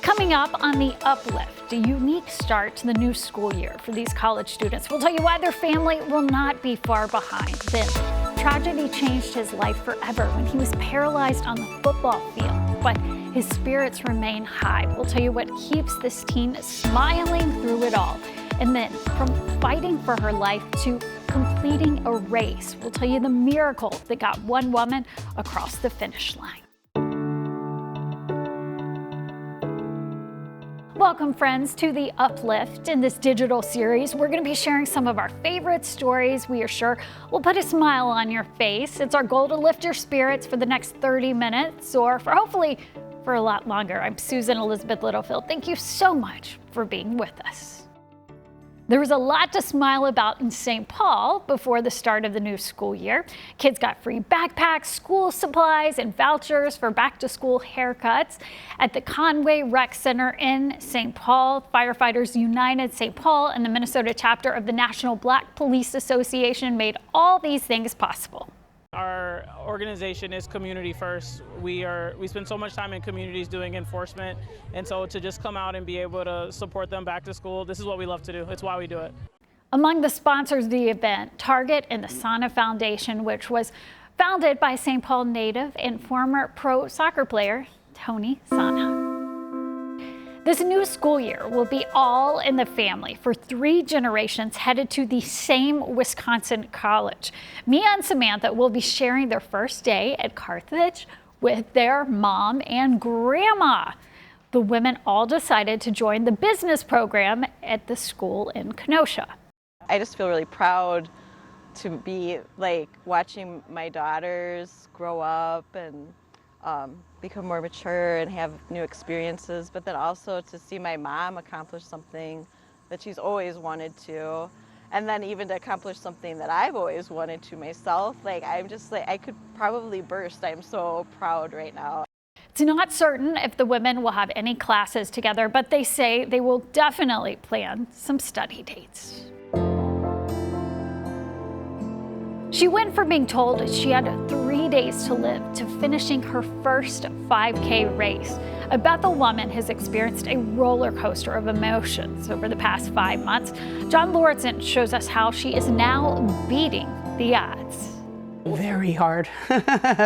Coming up on the Uplift, a unique start to the new school year for these college students. We'll tell you why their family will not be far behind. Then, tragedy changed his life forever when he was paralyzed on the football field, but his spirits remain high. We'll tell you what keeps this teen smiling through it all. And then, from fighting for her life to completing a race, we'll tell you the miracle that got one woman across the finish line. Welcome, friends, to the Uplift. In this digital series, we're going to be sharing some of our favorite stories we are sure will put a smile on your face. It's our goal to lift your spirits for the next 30 minutes or for hopefully for a lot longer. I'm Susan Elizabeth Littlefield. Thank you so much for being with us. There was a lot to smile about in St. Paul before the start of the new school year. Kids got free backpacks, school supplies, and vouchers for back-to-school haircuts. At the Conway Rec Center in St. Paul, Firefighters United St. Paul and the Minnesota chapter of the National Black Police Association made all these things possible. Our organization is community first. We spend so much time in communities doing enforcement, and so to just come out and be able to support them back to school, this is what we love to do. It's why we do it. Among the sponsors of the event, Target and the Sana Foundation, which was founded by St. Paul native and former pro soccer player Tony Sana. This new school year will be all in the family for 3 generations headed to the same Wisconsin college. Mia and Samantha will be sharing their first day at Carthage with their mom and grandma. The women all decided to join the business program at the school in Kenosha. I just feel really proud to be watching my daughters grow up and become more mature and have new experiences, but then also to see my mom accomplish something that she's always wanted to, and then even to accomplish something that I've always wanted to myself. I'm just I could probably burst. I'm so proud right now. It's not certain if the women will have any classes together, but they say they will definitely plan some study dates. She went from being told she had 3 days to live to finishing her first 5K race. A Bethel woman has experienced a roller coaster of emotions over the past 5 months. John Lauritsen shows us how she is now beating the odds. Very hard.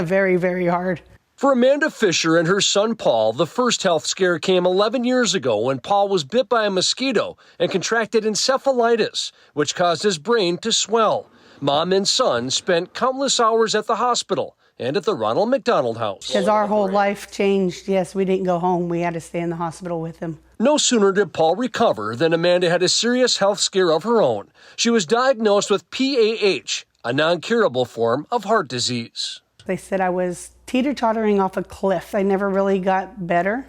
Very, very hard. For Amanda Fischer and her son Paul, the first health scare came 11 years ago when Paul was bit by a mosquito and contracted encephalitis, which caused his brain to swell. Mom and son spent countless hours at the hospital and at the Ronald McDonald House. Because our whole life changed. Yes, we didn't go home. We had to stay in the hospital with him. No sooner did Paul recover than Amanda had a serious health scare of her own. She was diagnosed with PAH, a non-curable form of heart disease. They said I was teeter-tottering off a cliff. I never really got better.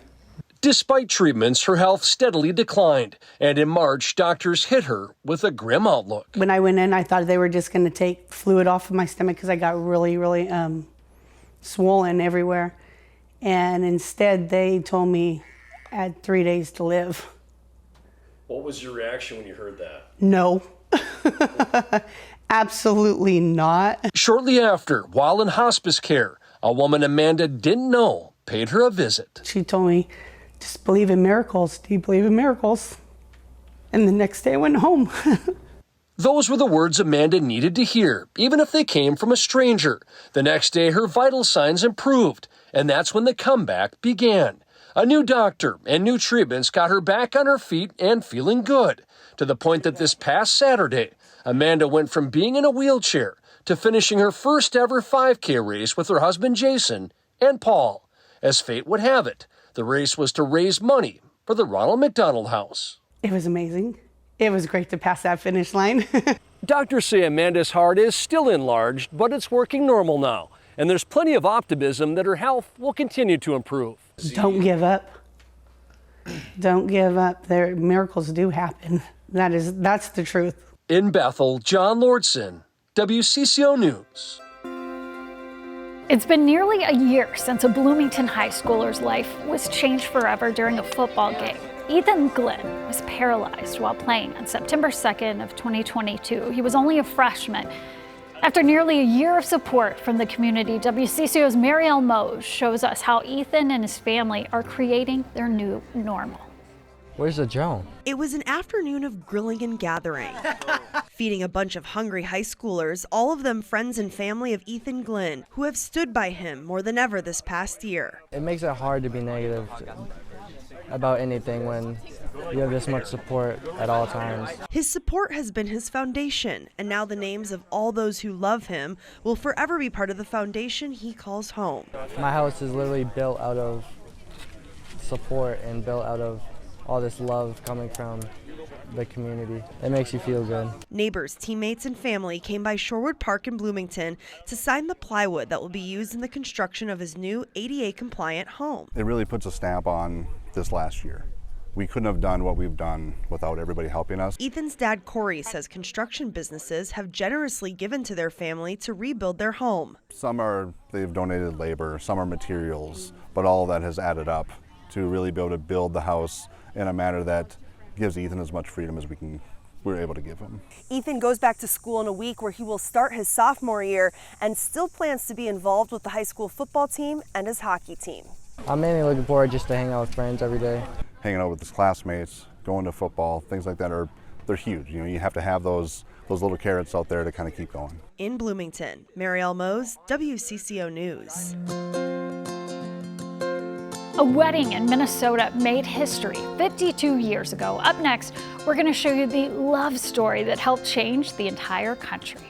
Despite treatments, her health steadily declined, and in March, doctors hit her with a grim outlook. When I went in, I thought they were just going to take fluid off of my stomach because I got really, really swollen everywhere. And instead, they told me I had 3 days to live. What was your reaction when you heard that? No. Absolutely not. Shortly after, while in hospice care, a woman Amanda didn't know paid her a visit. She told me, just believe in miracles. Do you believe in miracles? And the next day I went home. Those were the words Amanda needed to hear, even if they came from a stranger. The next day, her vital signs improved, and that's when the comeback began. A new doctor and new treatments got her back on her feet and feeling good, to the point that this past Saturday, Amanda went from being in a wheelchair to finishing her first ever 5K race with her husband Jason and Paul. As fate would have it, the race was to raise money for the Ronald McDonald House. It was amazing. It was great to pass that finish line. Doctors say Amanda's heart is still enlarged, but it's working normal now. And there's plenty of optimism that her health will continue to improve. Don't give up. Don't give up. Miracles do happen. That's the truth. In Bethel, John Lauritsen, WCCO News. It's been nearly a year since a Bloomington high schooler's life was changed forever during a football game. Ethan Glenn was paralyzed while playing on September 2nd of 2022. He was only a freshman. After nearly a year of support from the community, WCCO's Marielle Mose shows us how Ethan and his family are creating their new normal. Where's the drone? It was an afternoon of grilling and gathering, feeding a bunch of hungry high schoolers, all of them friends and family of Ethan Glynn, who have stood by him more than ever this past year. It makes it hard to be negative about anything when you have this much support at all times. His support has been his foundation, and now the names of all those who love him will forever be part of the foundation he calls home. My house is literally built out of support and built out of all this love coming from the community. It makes you feel good. Neighbors, teammates, and family came by Shorewood Park in Bloomington to sign the plywood that will be used in the construction of his new ADA-compliant home. It really puts a stamp on this last year. We couldn't have done what we've done without everybody helping us. Ethan's dad, Corey, says construction businesses have generously given to their family to rebuild their home. They've donated labor, some are materials, but all of that has added up to really be able to build the house in a manner that gives Ethan as much freedom as we're able to give him. Ethan goes back to school in a week where he will start his sophomore year and still plans to be involved with the high school football team and his hockey team. I'm mainly looking forward just to hang out with friends every day. Hanging out with his classmates, going to football, things like that they're huge. You know, you have to have those little carrots out there to kind of keep going. In Bloomington, Marielle Mose, WCCO News. A wedding in Minnesota made history 52 years ago. Up next, we're going to show you the love story that helped change the entire country.